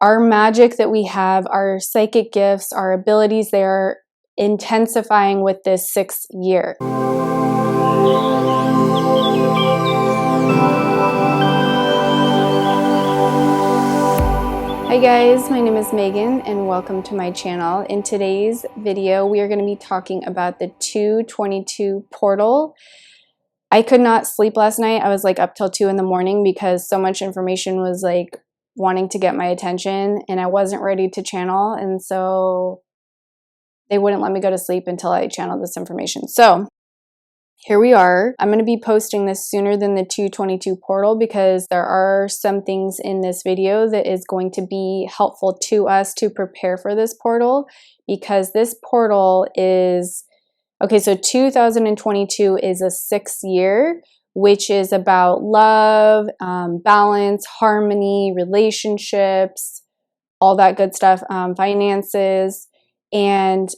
Our magic that we have, our psychic gifts, our abilities, they are intensifying with this 6th year. Hi guys, my name is Megan and welcome to my channel. In today's video, we are going to be talking about the 2/22 portal. I could not sleep last night. I was like up till 2 in the morning because so much information was like wanting to get my attention and I wasn't ready to channel, and so they wouldn't let me go to sleep until I channeled this information. So here we are. I'm going to be posting this sooner than the 2/22 portal because there are some things in this video that is going to be helpful to us to prepare for this portal, because this portal is, okay, so 2022 is a 6th year, which is about love, balance, harmony, relationships, all that good stuff, finances, and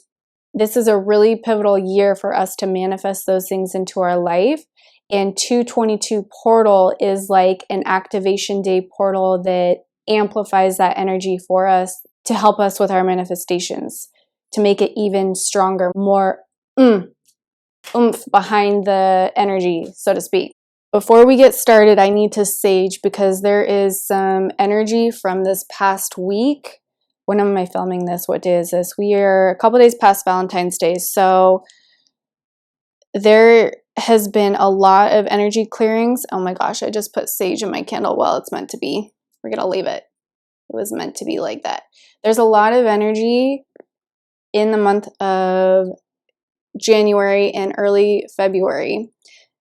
this is a really pivotal year for us to manifest those things into our life. And 2/22 portal is like an activation day portal that amplifies that energy for us to help us with our manifestations, to make it even stronger, more oomph behind the energy, so to speak. Before we get started, I need to sage because there is some energy from this past week. When am I filming this? What day is this? We are a couple days past Valentine's Day. So there has been a lot of energy clearings. Oh my gosh, I just put sage in my candle. Well, it's meant to be. We're going to leave it. It was meant to be like that. There's a lot of energy in the month of January and early February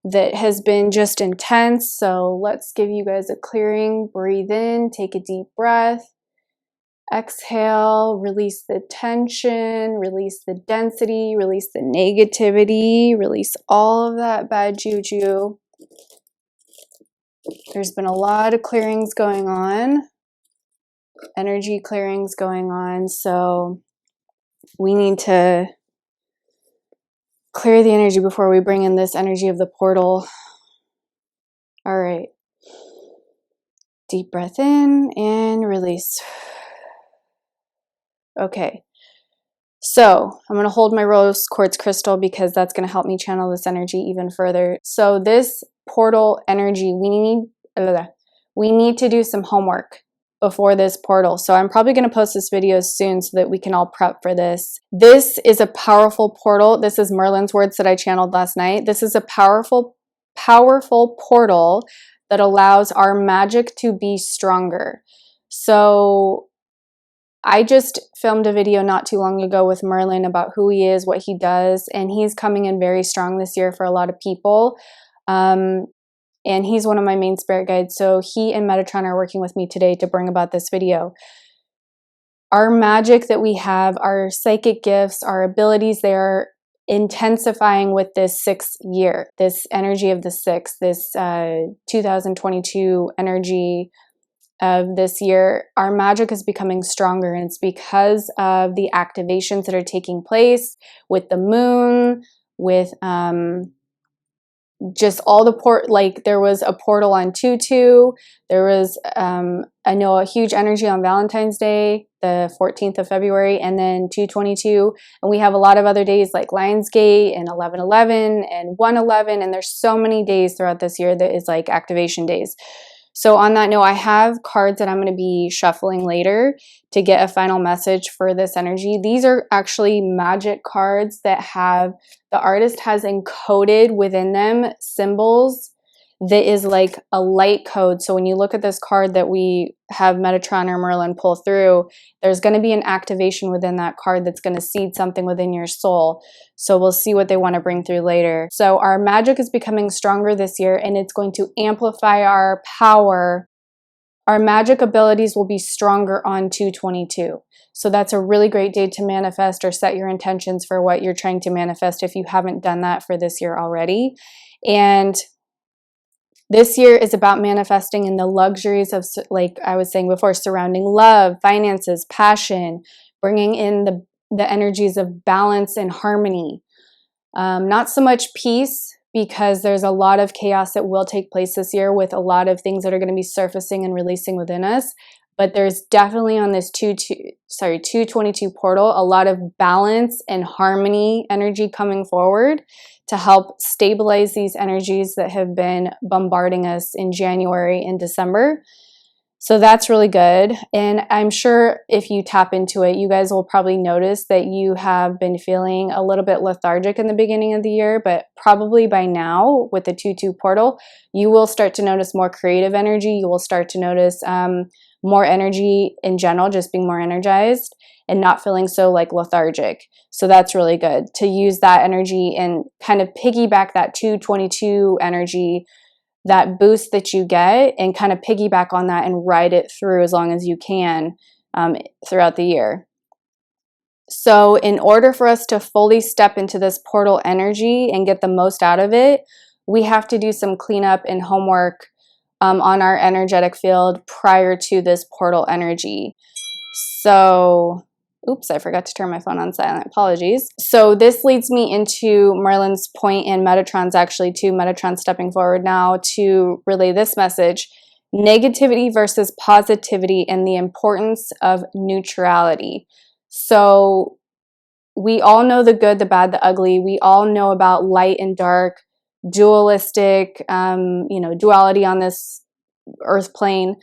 that has been just intense. So let's give you guys a clearing. Breathe in, take a deep breath. Exhale, release the tension, release the density, release the negativity, release all of that bad juju. There's been a lot of clearings going on, energy clearings going on, so we need to clear the energy before we bring in this energy of the portal. All right. Deep breath in and release. Okay, so I'm going to hold my rose quartz crystal because that's going to help me channel this energy even further. So this portal energy, we need to do some homework before this portal. So I'm probably going to post this video soon so that we can all prep for this. This is a powerful portal. This is Merlin's words that I channeled last night. This is a powerful portal that allows our magic to be stronger. So I just filmed a video not too long ago with Merlin about who he is, what he does, and he's coming in very strong this year for a lot of people. And he's one of my main spirit guides, so he and Metatron are working with me today to bring about this video. Our magic that we have, our psychic gifts, our abilities, they are intensifying with this 6th year, this energy of the 6th, this 2022 energy of this year. Our magic is becoming stronger, and it's because of the activations that are taking place with the moon, with just all the like there was a portal on 2/2. There was I know a huge energy on Valentine's Day, the 14th of February, and then 2/22, and we have a lot of other days like Lionsgate and 11/11 and 1/11, and there's so many days throughout this year that is like activation days. So on that note, I have cards that I'm going to be shuffling later to get a final message for this energy. These are actually magic cards that have, the artist has encoded within them symbols that is like a light code. So when you look at this card that we have Metatron or Merlin pull through, there's going to be an activation within that card that's going to seed something within your soul. So we'll see what they want to bring through later. So our magic is becoming stronger this year, and it's going to amplify our power. Our magic abilities will be stronger on 2/22. So that's a really great day to manifest or set your intentions for what you're trying to manifest if you haven't done that for this year already. And this year is about manifesting in the luxuries of, like I was saying before, surrounding love, finances, passion, bringing in the energies of balance and harmony. Not so much peace, because there's a lot of chaos that will take place this year with a lot of things that are going to be surfacing and releasing within us. but there's definitely on this 222 portal a lot of balance and harmony energy coming forward to help stabilize these energies that have been bombarding us in January and December. So that's really good. And I'm sure if you tap into it, you guys will probably notice that you have been feeling a little bit lethargic in the beginning of the year, but probably by now with the 2-2 portal, you will start to notice more creative energy. You will start to notice more energy in general, just being more energized and not feeling so like lethargic. So that's really good to use that energy and kind of piggyback that 222 energy, that boost that you get, and kind of piggyback on that and ride it through as long as you can throughout the year. So in order for us to fully step into this portal energy and get the most out of it, we have to do some cleanup and homework on our energetic field prior to this portal energy. So oops, I forgot to turn my phone on silent. Apologies. So this leads me into Merlin's point, and Metatron's actually too. Metatron's stepping forward now to relay this message: negativity versus positivity and the importance of neutrality. So we all know the good, the bad, the ugly. We all know about light and dark, dualistic, duality on this earth plane.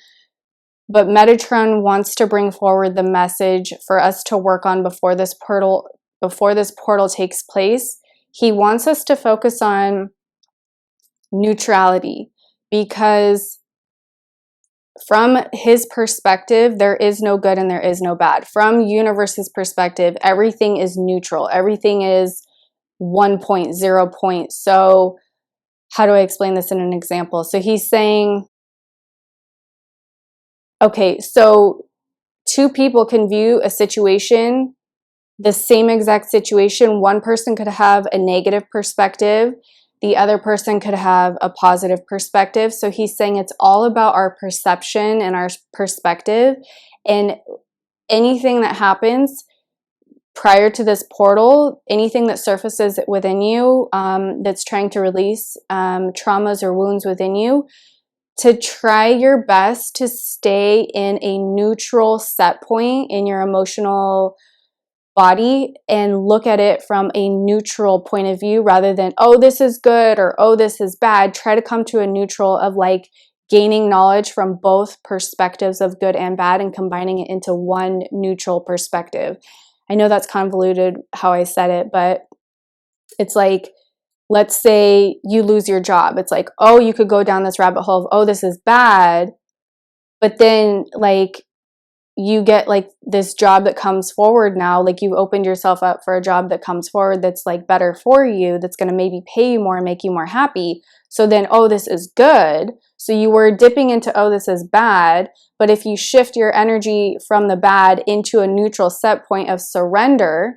But Metatron wants to bring forward the message for us to work on before this portal takes place. He wants us to focus on neutrality, because from his perspective, there is no good and there is no bad. From universe's perspective, everything is neutral. Everything is 1 point, 0 point. So how do I explain this in an example? So he's saying, okay, so two people can view a situation, the same exact situation. One person could have a negative perspective. The other person could have a positive perspective. So he's saying it's all about our perception and our perspective. And anything that happens prior to this portal, anything that surfaces within you that's trying to release traumas or wounds within you, to try your best to stay in a neutral set point in your emotional body and look at it from a neutral point of view rather than, oh, this is good or oh, this is bad. Try to come to a neutral of like gaining knowledge from both perspectives of good and bad and combining it into one neutral perspective. I know that's convoluted how I said it, but it's like, let's say you lose your job. It's like, oh, you could go down this rabbit hole of, oh, this is bad. But then like you get like this job that comes forward now, like you've opened yourself up for a job that comes forward that's like better for you, that's going to maybe pay you more and make you more happy. So then, oh, this is good. So you were dipping into, oh, this is bad. But if you shift your energy from the bad into a neutral set point of surrendering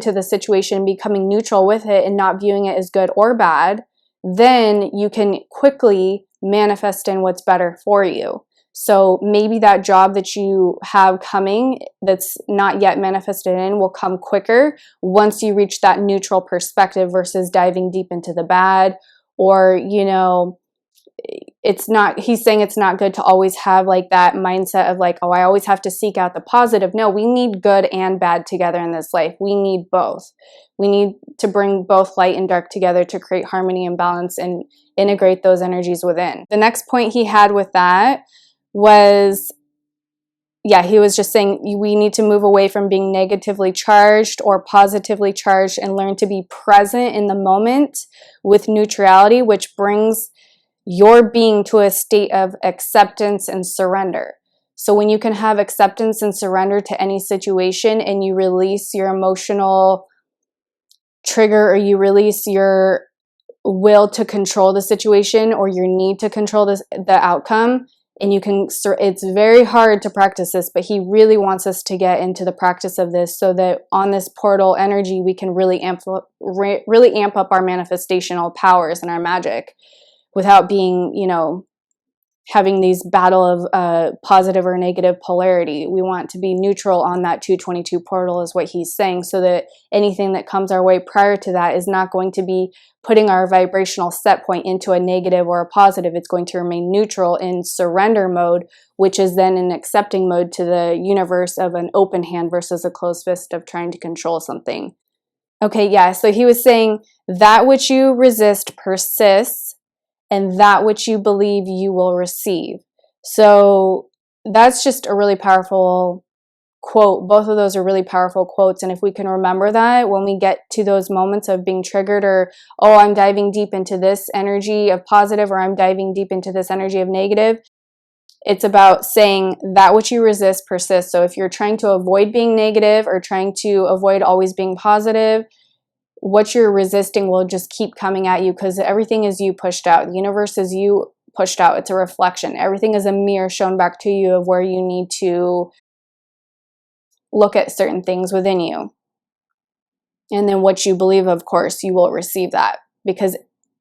to the situation, becoming neutral with it and not viewing it as good or bad, then you can quickly manifest in what's better for you. So maybe that job that you have coming that's not yet manifested in will come quicker once you reach that neutral perspective versus diving deep into the bad. Or, he's saying it's not good to always have like that mindset of like, oh, I always have to seek out the positive. No, we need good and bad together in this life. We need both. We need to bring both light and dark together to create harmony and balance and integrate those energies within. The next point he had with that was, he was just saying we need to move away from being negatively charged or positively charged and learn to be present in the moment with neutrality, which brings your being to a state of acceptance and surrender. So when you can have acceptance and surrender to any situation and you release your emotional trigger or you release your will to control the situation or your need to control the outcome, and it's very hard to practice this, but he really wants us to get into the practice of this so that on this portal energy, we can really amp up our manifestational powers and our magic without being, having these battle of positive or negative polarity. We want to be neutral on that 222 portal is what he's saying, so that anything that comes our way prior to that is not going to be putting our vibrational set point into a negative or a positive. It's going to remain neutral in surrender mode, which is then an accepting mode to the universe of an open hand versus a closed fist of trying to control something. Okay, yeah, so he was saying that which you resist persists, and that which you believe you will receive. So that's just a really powerful quote. Both of those are really powerful quotes. And if we can remember that when we get to those moments of being triggered, or, oh, I'm diving deep into this energy of positive, or I'm diving deep into this energy of negative, it's about saying that which you resist persists. So if you're trying to avoid being negative or trying to avoid always being positive, what you're resisting will just keep coming at you, because everything is you pushed out. The universe is you pushed out. It's a reflection. Everything is a mirror shown back to you of where you need to look at certain things within you. And then what you believe, of course, you will receive that, because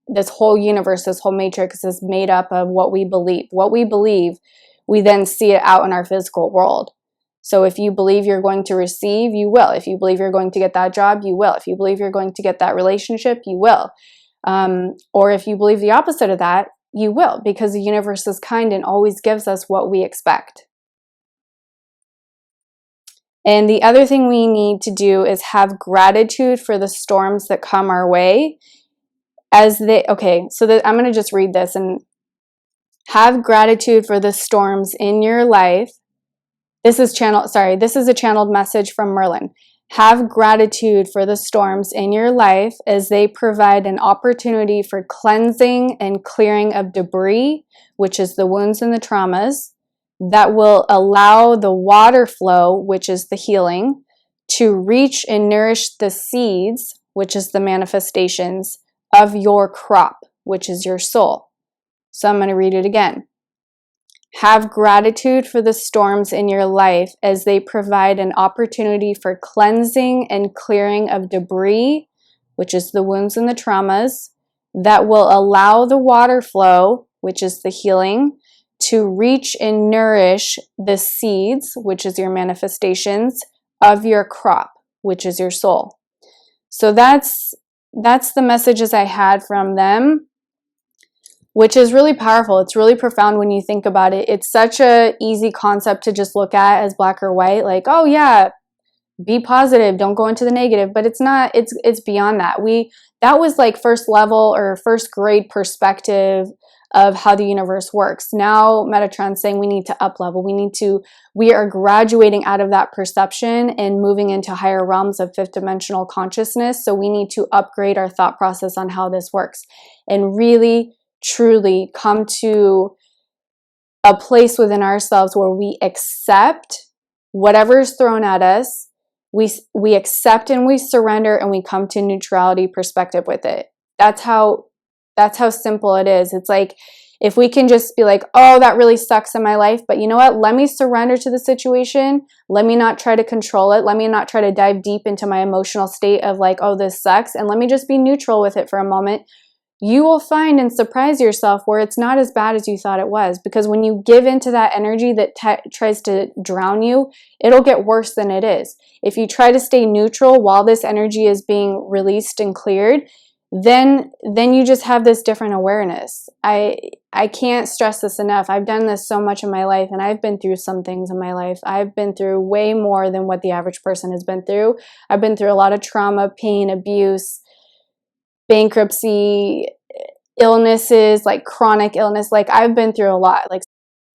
this whole universe, this whole matrix is made up of what we believe. What we believe, we then see it out in our physical world. So if you believe you're going to receive, you will. If you believe you're going to get that job, you will. If you believe you're going to get that relationship, you will. Or if you believe the opposite of that, you will, because the universe is kind and always gives us what we expect. And the other thing we need to do is have gratitude for the storms that come our way. I'm going to just read this. And have gratitude for the storms in your life. This is a channeled message from Merlin. Have gratitude for the storms in your life, as they provide an opportunity for cleansing and clearing of debris, which is the wounds and the traumas, that will allow the water flow, which is the healing, to reach and nourish the seeds, which is the manifestations, of your crop, which is your soul. So I'm going to read it again. Have gratitude for the storms in your life, as they provide an opportunity for cleansing and clearing of debris, which is the wounds and the traumas, that will allow the water flow, which is the healing, to reach and nourish the seeds, which is your manifestations, of your crop, which is your soul. So that's the messages I had from them, which is really powerful. It's really profound when you think about it. It's such a easy concept to just look at as black or white, like, oh yeah, be positive, don't go into the negative. But it's not, it's beyond that. That was like first level or first grade perspective of how the universe works. Now Metatron's saying we need to up level. We are graduating out of that perception and moving into higher realms of fifth dimensional consciousness. So we need to upgrade our thought process on how this works and really truly come to a place within ourselves where we accept whatever is thrown at us. We accept and we surrender, and we come to neutrality perspective with it. That's how simple it is. It's like, if we can just be like, oh, that really sucks in my life, but you know what? Let me surrender to the situation. Let me not try to control it. Let me not try to dive deep into my emotional state of like, oh, this sucks. And let me just be neutral with it for a moment. You will find and surprise yourself where it's not as bad as you thought it was. Because when you give into that energy that tries to drown you, it'll get worse than it is. If you try to stay neutral while this energy is being released and cleared, then you just have this different awareness. I can't stress this enough. I've done this so much in my life, and I've been through some things in my life. I've been through way more than what the average person has been through. I've been through a lot of trauma, pain, abuse, bankruptcy, illnesses, like chronic illness. Like, I've been through a lot. Like,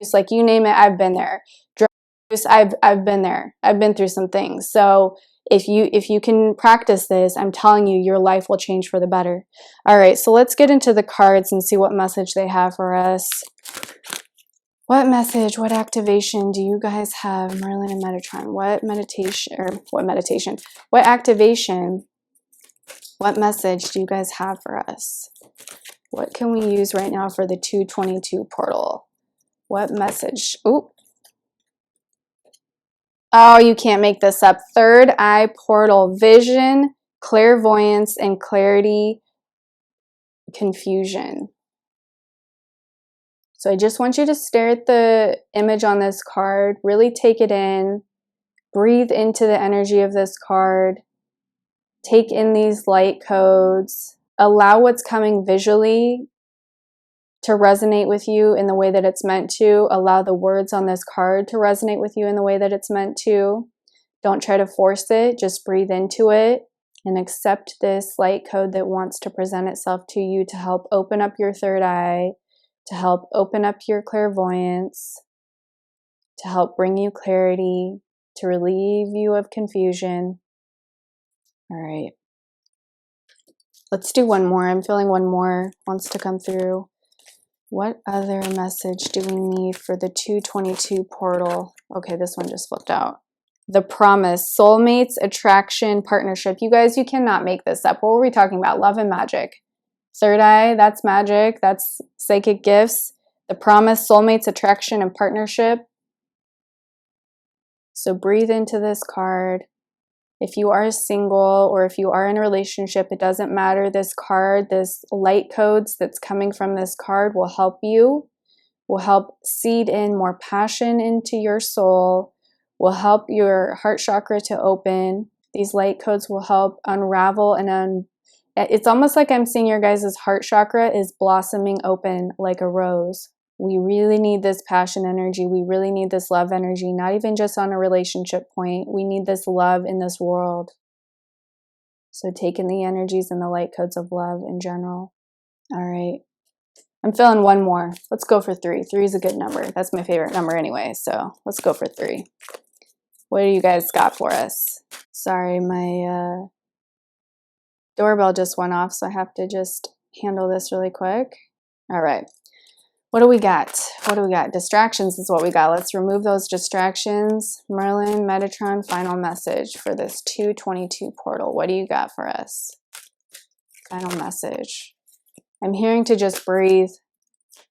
just like you name it, I've been there. Drug abuse, I've been there. I've been through some things. So if you can practice this, I'm telling you, your life will change for the better. All right, so let's get into the cards and see what message they have for us. What message, what activation do you guys have, Merlin and Metatron? What activation, what message do you guys have for us? What can we use right now for the 222 portal? What message? Oh, you can't make this up. Third eye portal, vision, clairvoyance, and clarity, confusion. So I just want you to stare at the image on this card, really take it in, breathe into the energy of this card, take in these light codes, allow what's coming visually to resonate with you in the way that it's meant to. Allow the words on this card to resonate with you in the way that it's meant to. Don't try to force it, just breathe into it and accept this light code that wants to present itself to you to help open up your third eye, to help open up your clairvoyance, to help bring you clarity, to relieve you of confusion. All right. Let's do one more. I'm feeling one more wants to come through. What other message do we need for the 222 portal? Okay, this one just flipped out. The promise, soulmates, attraction, partnership. You guys, you cannot make this up. What were we talking about? Love and magic. Third eye, that's magic. That's psychic gifts. The promise, soulmates, attraction, and partnership. So breathe into this card. If you are single or if you are in a relationship, it doesn't matter. This card, this light codes that's coming from this card will help you, will help seed in more passion into your soul, will help your heart chakra to open. These light codes will help unravel and it's almost like I'm seeing your guys' heart chakra is blossoming open like a rose. We really need this passion energy. We really need this love energy, not even just on a relationship point. We need this love in this world. So take in the energies and the light codes of love in general. All right. I'm feeling one more. Let's go for 3. 3 is a good number. That's my favorite number anyway. So let's go for 3. What do you guys got for us? Sorry, my doorbell just went off, so I have to just handle this really quick. All right. What do we got? What do we got? Distractions is what we got. Let's remove those distractions. Merlin, Metatron, final message for this 222 portal. What do you got for us? Final message. I'm hearing to just breathe.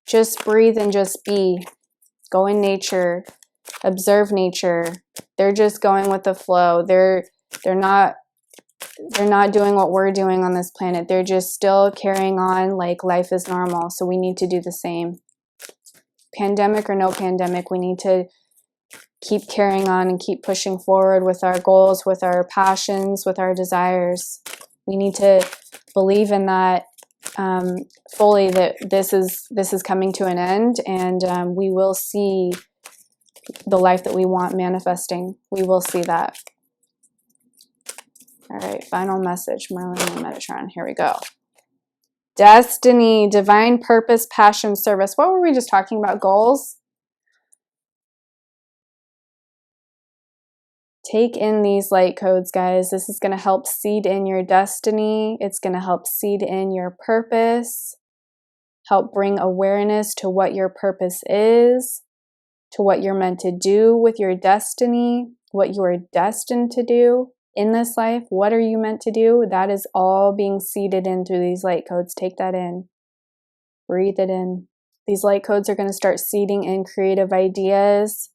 Just breathe and just be. Go in nature. Observe nature. They're just going with the flow. They're not doing what we're doing on this planet. They're just still carrying on like life is normal. So we need to do the same. Pandemic or no pandemic, we need to keep carrying on and keep pushing forward with our goals, with our passions, with our desires. We need to believe in that fully, that this is coming to an end, and we will see the life that we want manifesting. We will see that. All right, final message, Merlin and Metatron. Here we go. Destiny, divine purpose, passion, service. What were we just talking about? Goals? Take in these light codes, guys. This is going to help seed in your destiny. It's going to help seed in your purpose. Help bring awareness to what your purpose is, to what you're meant to do with your destiny, what you are destined to do in this life. What are you meant to do? That is all being seeded in through these light codes. Take that in. Breathe it in. These light codes are going to start seeding in creative ideas.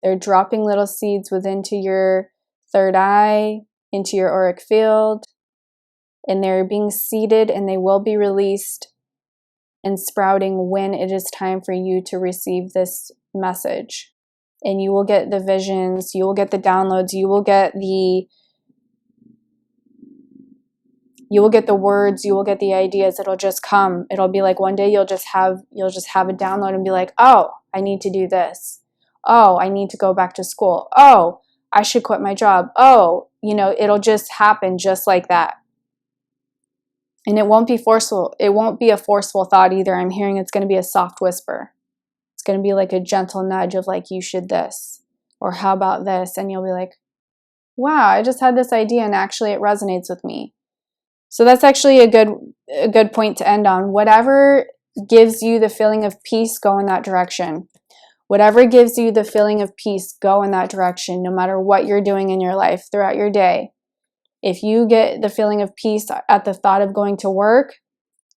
They're dropping little seeds within to your third eye, into your auric field, and they're being seeded, and they will be released and sprouting when it is time for you to receive this message. And you will get the visions, you will get the downloads, you will get the words, you will get the ideas. It'll just come. It'll be like one day you'll just have a download and be like, oh, I need to do this. Oh, I need to go back to school. Oh, I should quit my job. Oh, it'll just happen just like that. And it won't be forceful. It won't be a forceful thought either. I'm hearing it's going to be a soft whisper. It's going to be like a gentle nudge of like, you should this, or how about this? And you'll be like, wow, I just had this idea and actually it resonates with me. So that's actually a good point to end on. Whatever gives you the feeling of peace, go in that direction. Whatever gives you the feeling of peace, go in that direction, no matter what you're doing in your life throughout your day. If you get the feeling of peace at the thought of going to work,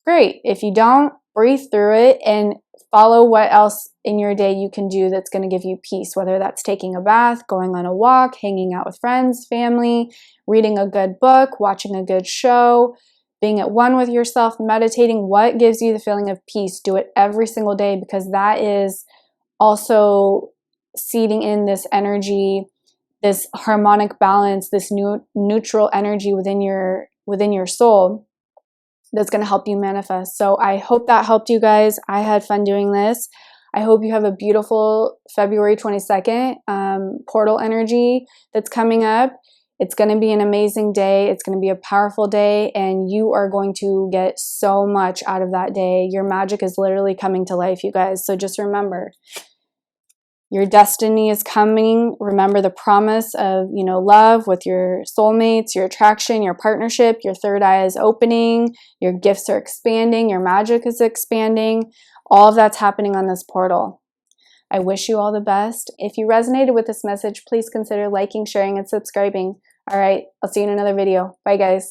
great. If you don't, breathe through it and follow what else in your day you can do that's going to give you peace, whether that's taking a bath, going on a walk, hanging out with friends, family, reading a good book, watching a good show, being at one with yourself, meditating. What gives you the feeling of peace? Do it every single day, because that is also seeding in this energy, this harmonic balance, this neutral energy within your soul that's going to help you manifest. So I hope that helped you guys. I had fun doing this. I hope you have a beautiful February 22nd portal energy that's coming up. It's going to be an amazing day. It's going to be a powerful day, and you are going to get so much out of that day. Your magic is literally coming to life, you guys. So just remember, your destiny is coming. Remember the promise of, love with your soulmates, your attraction, your partnership. Your third eye is opening. Your gifts are expanding. Your magic is expanding. All of that's happening on this portal. I wish you all the best. If you resonated with this message, please consider liking, sharing, and subscribing. All right, I'll see you in another video. Bye, guys.